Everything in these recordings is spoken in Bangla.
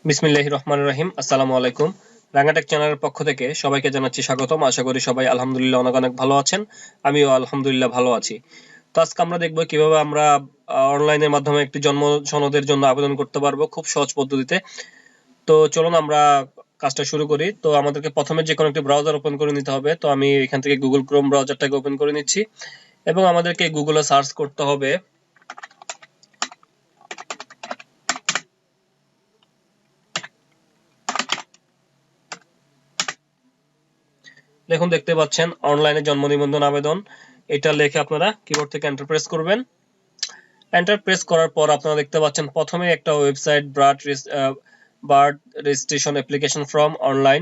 বিসমিল্লাহির রহমানির রহিম। আসসালামু আলাইকুম। রাঙ্গাটেক চ্যানেলের পক্ষ থেকে সবাইকে জানাচ্ছি স্বাগতম। আশা করি সবাই আলহামদুলিল্লাহ অনেক অনেক ভালো আছেন। আমিও আলহামদুলিল্লাহ ভালো আছি। তো আজকে আমরা দেখব কিভাবে আমরা অনলাইনের মাধ্যমে একটি জন্ম সনদের জন্য আবেদন করতে পারবো খুব সহজ পদ্ধতিতে। তো চলুন আমরা কাজটা শুরু করি। তো আমাদেরকে প্রথমে যে কোনো একটি ব্রাউজার ওপেন করে নিতে হবে। তো আমি এখান থেকে গুগল ক্রোম ব্রাউজারটাকে ওপেন করে নিচ্ছি এবং আমাদেরকে গুগলে সার্চ করতে হবে। দেখুন, দেখতে পাচ্ছেন অনলাইনে জন্ম নিবন্ধন আবেদন। এটা লিখে আপনারা কিবোর্ড থেকে এন্টার প্রেস করবেন। এন্টার প্রেস করার পর আপনারা দেখতে পাচ্ছেন প্রথমে একটা website birth registration application form online.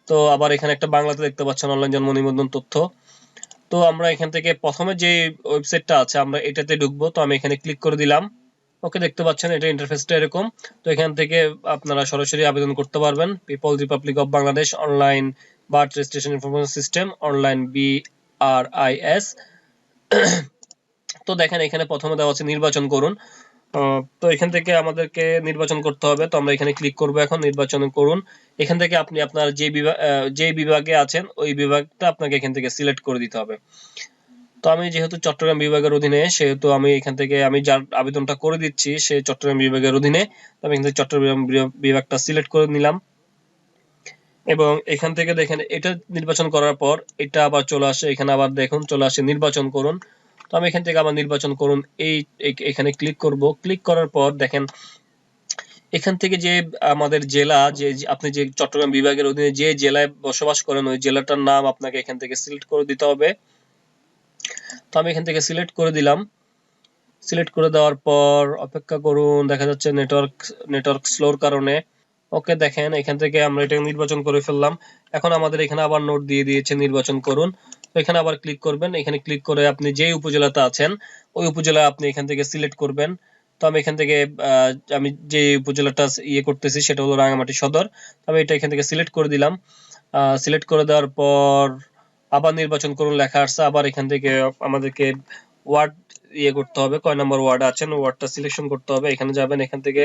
তো আবার এখানে একটা বাংলাতে দেখতে পাচ্ছেন অনলাইন জন্ম নিবন্ধন তথ্য। তো আমরা এখান থেকে প্রথমে যে ওয়েবসাইটটা আছে আমরা এটাতে ঢুকবো। তো আমি এখানে ক্লিক করে দিলাম। ওকে, দেখতে পাচ্ছেন এটা ইন্টারফেসটা এরকম। তো এখান থেকে আপনারা সরাসরি আবেদন করতে পারবেন। People Republic of Bangladesh online birth registration information system online BRIS। তো দেখেন এখানে প্রথমে দেওয়া আছে নির্বাচন করুন। তো এখান থেকে আমাদেরকে নির্বাচন করতে হবে। তো আমরা এখানে ক্লিক করব। এখন নির্বাচন করুন। এখান থেকে আপনি আপনার যে বিভাগে আছেন ওই বিভাগটা আপনাকে এখান থেকে সিলেক্ট করে দিতে হবে। তো আমি যেহেতু চট্টগ্রাম বিভাগের অধীনে, সেহেতু আমি এখান থেকে আমি যার আবেদনটা করে দিচ্ছি সে চট্টগ্রাম বিভাগের অধীনে। তো আমি এখান থেকে চট্টগ্রাম বিভাগটা সিলেক্ট করে নিলাম এবং এখান থেকে দেখেন এটা নির্বাচন করার পর এটা আবার চলে আসে। এখানে আবার দেখুন চলে আসে নির্বাচন করুন। তো আমি এখান থেকে আবার নির্বাচন করুন এখানে ক্লিক করব। ক্লিক করার পর দেখেন এখান থেকে যে আমাদের জেলা, যে আপনি যে চট্টগ্রাম বিভাগের অধীনে যে জেলায় বসবাস করেন ওই জেলাটার নাম আপনাকে এখান থেকে সিলেক্ট করে দিতে হবে। তো আমি এখান থেকে সিলেক্ট করে দিলাম। সিলেক্ট করে দেওয়ার পর অপেক্ষা করুন। দেখা যাচ্ছে নেটওয়ার্ক স্লোর কারণে। ওকে, দেখেন এখান থেকে আমরা এটা নির্বাচন করে ফেললাম। এখন আমাদের এখানে আবার নোট দিয়ে দিয়েছে নির্বাচন করুন। তো এখানে আবার ক্লিক করবেন। এখানে ক্লিক করে আপনি যে উপজেলাতে আছেন ওই উপজেলা আপনি এখান থেকে সিলেক্ট করবেন। তো আমি এখান থেকে আমি যে উপজেলাটা করতেছি সেটা হলো রাঙামাটি সদর। আমি এটা এখান থেকে সিলেক্ট করে দিলাম। সিলেক্ট করে দেওয়ার পর আবার নির্বাচন করুন লেখা আসছে। আবার এখান থেকে আমাদেরকে ওয়ার্ড করতে হবে, কয় নম্বর ওয়ার্ড আছেন ওয়ার্ডটা সিলেকশন করতে হবে। এখানে যাবেন, এখান থেকে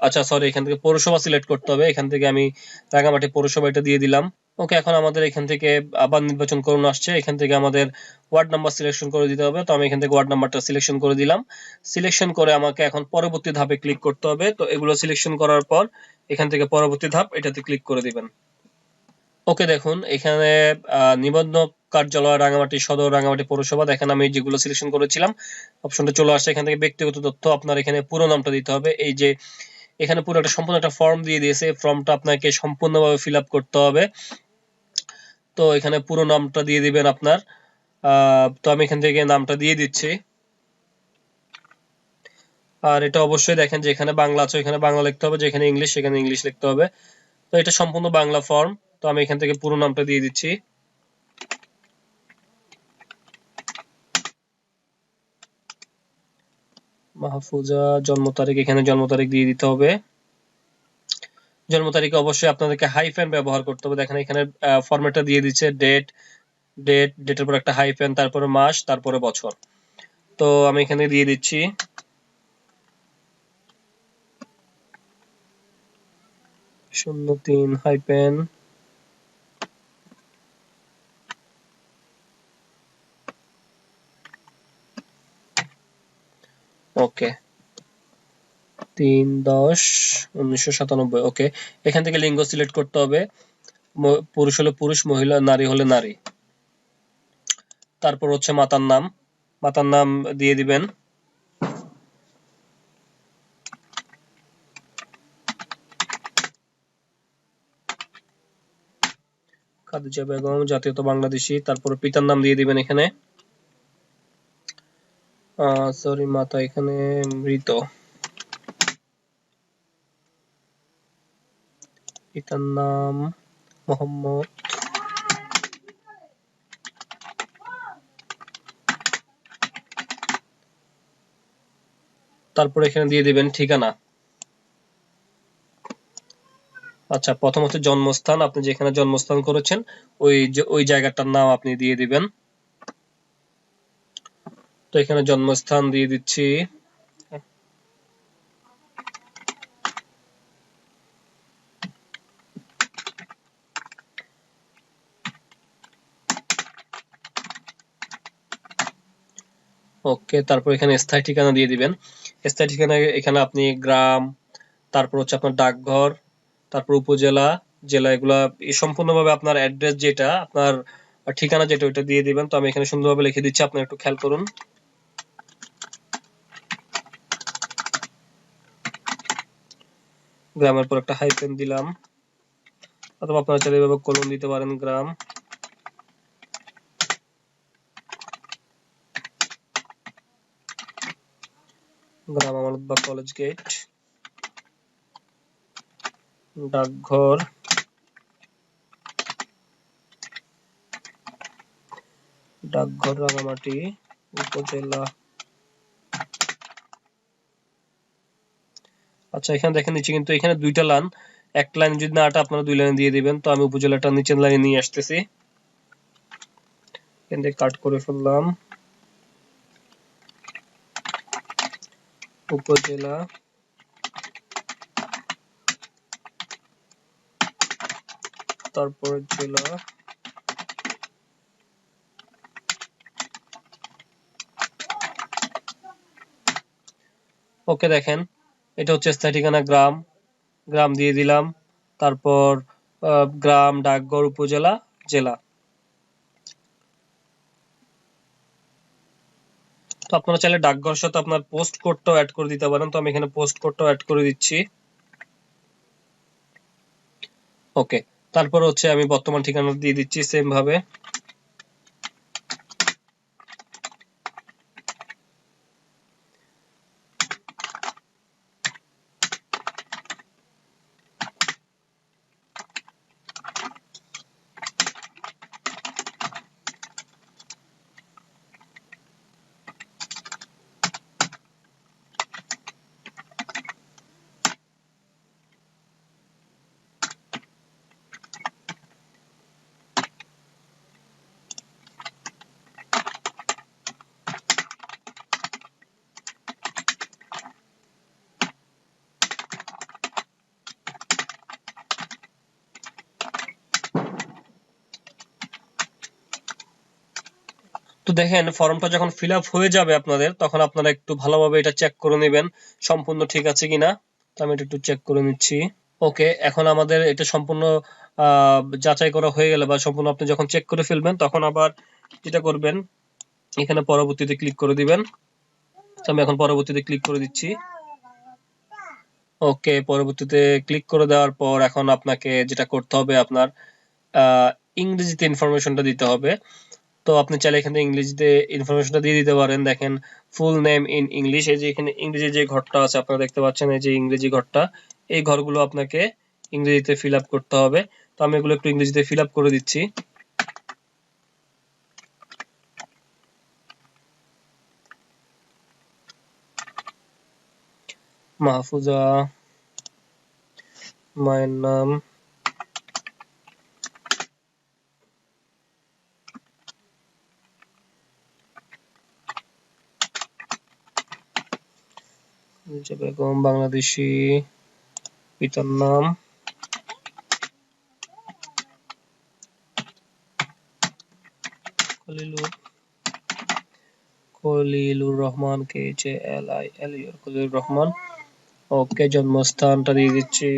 আচ্ছা সরি, এখান থেকে পৌরসভা সিলেক্ট করতে হবে। এখান থেকে আমি রাঙামাটি পৌরসভা এটা দিয়ে দিলাম। ওকে, এখন আমাদের এখান থেকে আবার নির্বাচন করুন আসছে। এখান থেকে আমাদের ওয়ার্ড নাম্বার সিলেকশন করে দিতে হবে। তো আমি এখান থেকে ওয়ার্ড নাম্বারটা সিলেকশন করে দিলাম। সিলেকশন করে আমাকে এখন পরবর্তী ধাপে ক্লিক করতে হবে। তো এগুলো সিলেকশন করার পর এখান থেকে পরবর্তী ধাপ এটাতে ক্লিক করে দিবেন। ওকে, দেখুন এখানে নিবন্ধক কার্যালয় রাঙামাটি সদর রাঙামাটি পৌরসভা, দেখেন আমি যেগুলো সিলেকশন করেছিলাম অপশনটা চলে আসছে। এখান থেকে ব্যক্তিগত তথ্য আপনার এখানে পুরো নামটা দিতে হবে। এই যে এখানে পুরো একটা সম্পূর্ণ একটা ফর্ম দিয়ে দিয়েছে, ফর্মটা আপনাকে সম্পূর্ণভাবে ফিল আপ করতে হবে। তো এখানে পুরো নামটা দিয়ে দিবেন আপনার। তো আমি এখান থেকে নামটা দিয়ে দিচ্ছি। আর এটা অবশ্যই দেখেন যে এখানে বাংলা আছে এখানে বাংলা লিখতে হবে, যেখানে ইংলিশ সেখানে ইংলিশ লিখতে হবে। তো এটা সম্পূর্ণ বাংলা ফর্ম। তো আমি এখান থেকে পুরো নামটা দিয়ে দিচ্ছি। মাহফুজা, জন্ম তারিখ এখানে জন্ম তারিখ দিয়ে দিতে হবে। জন্ম তারিখে অবশ্যই আপনাদেরকে হাইফেন ব্যবহার করতে হবে। দেখেন এখানে ফরম্যাটটা দিয়ে দিচ্ছে ডেটের পর একটা হাইফেন, তারপরে মাস, তারপরে বছর। তো আমি এখানে দিয়ে দিচ্ছি 03 হাইফেন ওকে 3/10/1997। ওকে, এখান থেকে লিঙ্গ সিলেক্ট করতে হবে। পুরুষ হলে পুরুষ, মহিলা নারী হলে নারী। তারপর হচ্ছে মাতার নাম, মাতার নাম দিয়ে দিবেন। খাদিজা বেগম, জাতীয়তা বাংলাদেশী। তারপর পিতার নাম দিয়ে দিবেন এখানে। সরি, মাতা এখানে মৃত। পিতার নাম মোহাম্মদ। তারপর এখানে দিয়ে দিবেন ঠিকানা। আচ্ছা, প্রথমত জন্মস্থান, আপনি যেখানে জন্মস্থান করেছেন ওই জায়গাটার নাম আপনি দিয়ে দিবেন। তো এখানে জন্মস্থান দিয়ে দিচ্ছি। ওকে, তারপর এখানে স্থায়ী ঠিকানা দিয়ে দিবেন। স্থায়ী ঠিকানা এখানে আপনি গ্রাম, তারপর হচ্ছে আপনার ডাকঘর, তারপর উপজেলা, জেলা, এগুলা সম্পূর্ণভাবে আপনার অ্যাড্রেস যেটা, আপনার ঠিকানা যেটা, ওইটা দিয়ে দিবেন। তো আমি এখানে সুন্দরভাবে লিখে দিচ্ছি, আপনারা একটু খেয়াল করুন। গ্রামের পর একটা হাইফেন দিলাম, অথবা আপনারা চাইলে এভাবে কলম দিতে পারেন, গ্রাম। গ্রাম আমানতবাগ কলেজ গেট, ডাকঘর, রাঙামাটি, উপজেলা। আচ্ছা, এখানে দেখেন নিচে কিন্তু এখানে দুইটা লাইন, এক লাইন যদি না আটা আপনারা দুই লাইন দিয়ে দিবেন। তো আমি উপজেলাটা নিচের লাইনে নিয়ে আসতেছি, এখান থেকে কাট করে ফেললাম। উপজেলা, তারপর জেলা, ওকে। দেখেন এটা হচ্ছে স্থায়ী ঠিকানা, গ্রাম, গ্রাম দিয়ে দিলাম, তারপর গ্রাম, ডাকঘর, উপজেলা, জেলা। তো আপনারা চাইলে ডাকঘর সাথে আপনার পোস্ট কোডটাও অ্যাড করে দিতে পারেন। তো আমি এখানে পোস্ট কোডটাও অ্যাড করে দিচ্ছি। ওকে, তারপর হচ্ছে আমি বর্তমান ঠিকানা দিয়ে দিচ্ছি সেম ভাবে। তো দেখেন ফর্মটা যখন ফিল আপ হয়ে যাবে আপনাদের, তখন আপনারা একটু ভালোভাবে এটা চেক করে নেবেন সম্পূর্ণ ঠিক আছে কিনা। তো আমি এটা একটু চেক করে নিচ্ছি। ওকে, এখন আমাদের এটা সম্পূর্ণ যাচাই করা হয়ে গেলে বা সম্পূর্ণ আপনি যখন চেক করে ফেলবেন, তখন আবার যেটা করবেন, এখানে পরবর্তীতে ক্লিক করে দিবেন। তো আমি এখন পরবর্তীতে ক্লিক করে দিচ্ছি। ওকে, পরবর্তীতে ক্লিক করে দেওয়ার পর এখন আপনাকে যেটা করতে হবে, আপনার ইংরেজিতে ইনফরমেশনটা দিতে হবে। তো আপনি চাইলে এখানে ইংরেজিতে ইনফরমেশনটা দিয়ে দিতে পারেন। দেখেন ফুল নেম ইন ইংলিশ, এই যে এখানে ইংরেজি যে ঘরটা আছে আপনারা দেখতে পাচ্ছেন, এই যে ইংরেজি ঘরটা, এই ঘরগুলো আপনাকে ইংরেজিতে ফিল আপ করতে হবে। তো আমি এগুলো একটু ইংরেজিতে ফিল আপ করে দিচ্ছি। মাহফুজা, মায়ের নাম, বেগম, বাংলাদেশী, পিতার নাম, খলিলুর রহমান, KJLIL, খলিলুর রহমান। ওকে, জন্মস্থানটা দিয়ে দিচ্ছি।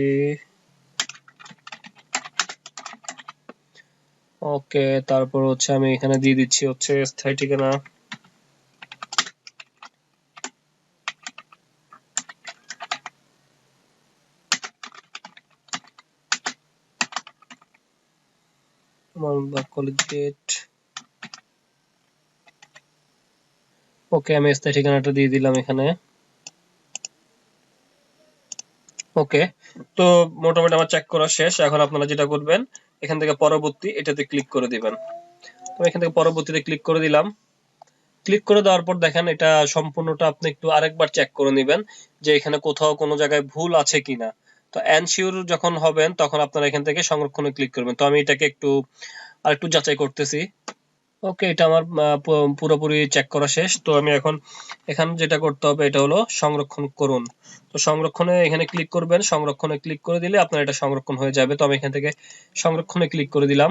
ওকে, তারপর হচ্ছে আমি এখানে দিয়ে দিচ্ছি হচ্ছে স্থায়ী ঠিকানা। College gate. ওকে, আমি স্থায়ী ঠিকানাটা দিয়ে দিলাম এখানে। ওকে, তো মোটামুটি আমার চেক করা শেষ। এখন আপনারা যেটা করবেন, এখান থেকে পরবর্তী এটাতে ক্লিক করে দিবেন। তো এখান থেকে পরবর্তীতে ক্লিক করে দিলাম। ক্লিক করে দেওয়ার পর দেখেন এটা সম্পূর্ণটা আপনি একটু আরেকবার চেক করে নেবেন যে এখানে কোথাও কোনো জায়গায় ভুল আছে কিনা। তো এনশিওর যখন হবেন তখন আপনারা এখান থেকে সংরক্ষণে ক্লিক করবেন। তো আমি এটাকে একটু আরেকটু যাচাই করতেছি। ওকে, এটা আমার পুরোপুরি চেক করা শেষ। তো আমি এখন এখানে যেটা করতে হবে এটা হলো সংরক্ষণ করুন। তো সংরক্ষণে এখানে ক্লিক করবেন, সংরক্ষণে ক্লিক করে দিলে আপনার এটা সংরক্ষণ হয়ে যাবে। তো আমি এখান থেকে সংরক্ষণে ক্লিক করে দিলাম,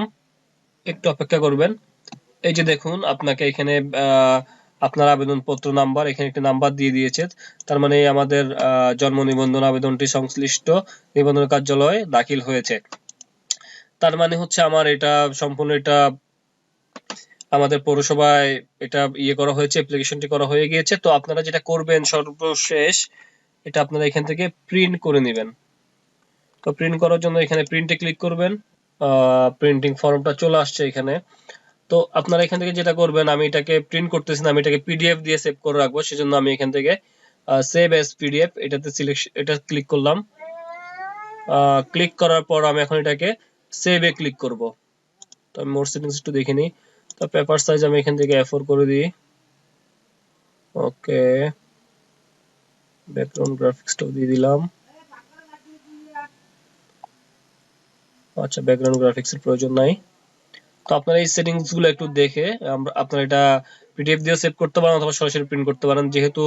একটু অপেক্ষা করবেন। এই যে দেখুন আপনাকে এখানে আপনার আবেদনপত্র নাম্বার, এখানে একটি নাম্বার দিয়ে দিয়েছে, তার মানে আমাদের জন্ম নিবন্ধন আবেদনটি সংশ্লিষ্ট নিবন্ধন কার্যালয়ে দাখিল হয়েছে। তার মানে হচ্ছে আমার এটা সম্পূর্ণ এটা আমাদের পৌরসভায় এটা করা হয়েছে, অ্যাপ্লিকেশনটি করা হয়ে গিয়েছে। তো আপনারা যেটা করবেন সর্বশেষ, এটা আপনারা এখান থেকে প্রিন্ট করে নেবেন। তো প্রিন্ট করার জন্য এখানে প্রিন্টে ক্লিক করবেন। প্রিন্টিং ফর্মটা চলে আসছে এখানে। তো আপনারা এখান থেকে যেটা করবেন, আমি এটাকে প্রিন্ট করতেছি না, আমি এটাকে পিডিএফ দিয়ে সেভ করে রাখবো, সেজন্য আমি এখান থেকে সেভ এস পিডিএফ এটাতে এটা ক্লিক করলাম। ক্লিক করার পর আমি এখন এটাকে সেভে ক্লিক করব। তো আমি মোর সেটিংস একটু দেখে নিই। তো পেপার সাইজ আমি এখান থেকে A4 করে দিই। ওকে, ব্যাকগ্রাউন্ড গ্রাফিক্সটাও দিয়ে দিলাম। আচ্ছা, ব্যাকগ্রাউন্ড গ্রাফিক্সের প্রয়োজন নাই। তো আপনারা এই সেটিংস গুলো একটু দেখে আপনারা এটা পিডিএফ দিয়ে সেভ করতে পারেন অথবা সরাসরি প্রিন্ট করতে পারেন। যেহেতু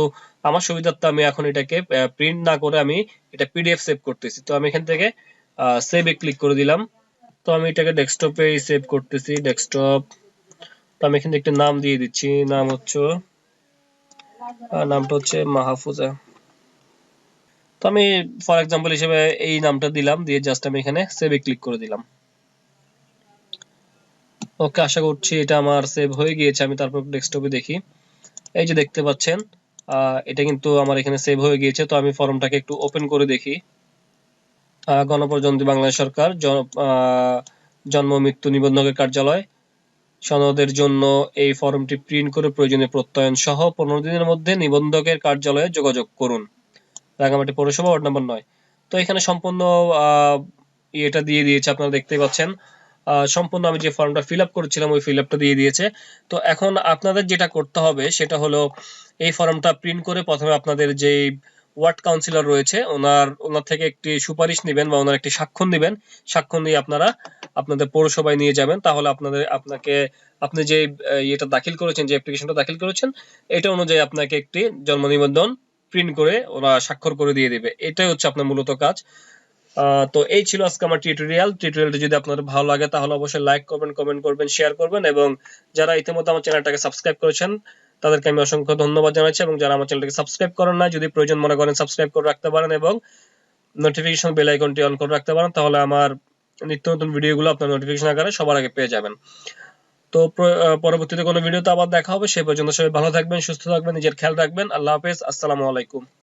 আমার সুবিধার্থে আমি এখন এটাকে প্রিন্ট না করে আমি এটা পিডিএফ সেভ করতেছি। তো আমি এখান থেকে সেভে ক্লিক করে দিলাম। তো আমি এটাকে ডেস্কটপে সেভ করতেছি, ডেস্কটপ। তো আমি এখানে একটা নাম দিয়ে দিচ্ছি, নামটা হচ্ছে মাহফুজা। তো আমি ফর এক্সাম্পল হিসেবে এই নামটা দিলাম, দিয়ে জাস্ট আমি এখানে সেভে ক্লিক করে দিলাম। ওকে, আশা করছি এটা আমার সেভ হয়ে গিয়েছে। আমি তারপর ডেস্কটপে দেখি, এই যে দেখতে পাচ্ছেন এটা কিন্তু আমার এখানে সেভ হয়ে গিয়েছে। তো আমি ফর্মটাকে একটু ওপেন করে দেখি। গণপ্রজাতন্ত্রী বাংলাদেশ সরকার জন্ম মৃত্যু নিবন্ধকের কার্যালয় সনদের জন্য এই ফর্মটি প্রিন্ট করে প্রয়োজনীয় প্রত্যয়ন সহ 15 দিনের মধ্যে নিবন্ধকের কার্যালয়ে যোগাযোগ করুন। রাঙামাটি পৌরসভা, ওয়ার্ড নম্বর 9। তো এখানে সম্পূর্ণ এটা দিয়ে দিয়েছে, আপনারা দেখতেই পাচ্ছেন। সম্পূর্ণ আমি যে ফর্মটা ফিল আপ করেছিলাম ওই ফিল আপটা দিয়ে দিয়েছে। তো এখন আপনাদের যেটা করতে হবে সেটা হলো এই ফর্মটা প্রিন্ট করে প্রথমে আপনাদের যে ওয়ার্ড কাউন্সিলর রয়েছে ওনার থেকে একটি সুপারিশ নেবেন বা ওনার একটি স্বাক্ষর নেবেন। স্বাক্ষর নিয়ে আপনারা আপনাদের পৌরসভায় নিয়ে যাবেন। তাহলে আপনি যে এটা দাখিল করেছেন, যে অ্যাপ্লিকেশনটা দাখিল করেছেন, এটা অনুযায়ী আপনাকে একটি জন্ম নিবন্ধন প্রিন্ট করে ওরা স্বাক্ষর করে দিয়ে দিবে। এটাই হচ্ছে আপনার মূলত কাজ। তো এই ছিল আজকে আমার টিউটোরিয়ালটি যদি আপনাদের ভালো লাগে তাহলে অবশ্যই লাইক করবেন, কমেন্ট করবেন, শেয়ার করবেন, এবং যারা ইতিমধ্যে আমার চ্যানেলটাকে সাবস্ক্রাইব করেছেন তাদেরকে আমি অসংখ্য ধন্যবাদ জানাচ্ছি। এবং যারা আমার চ্যানেলটাকে সাবস্ক্রাইব করেন না, যদি প্রয়োজন মনে করেন সাবস্ক্রাইব করে রাখতে পারেন এবং নোটিফিকেশন বেল আইকনটি অন করে রাখতে পারেন, তাহলে আমার নিত্য নতুন ভিডিওগুলো আপনার নোটিফিকেশন আকারে সবার আগে পেয়ে যাবেন। তো পরবর্তীতে কোনো ভিডিওতে আবার দেখা হবে। সেই পর্যন্ত সবাই ভালো থাকবেন, সুস্থ থাকবেন, নিজের খেয়াল রাখবেন। আল্লাহ হাফেজ, আসসালামু আলাইকুম।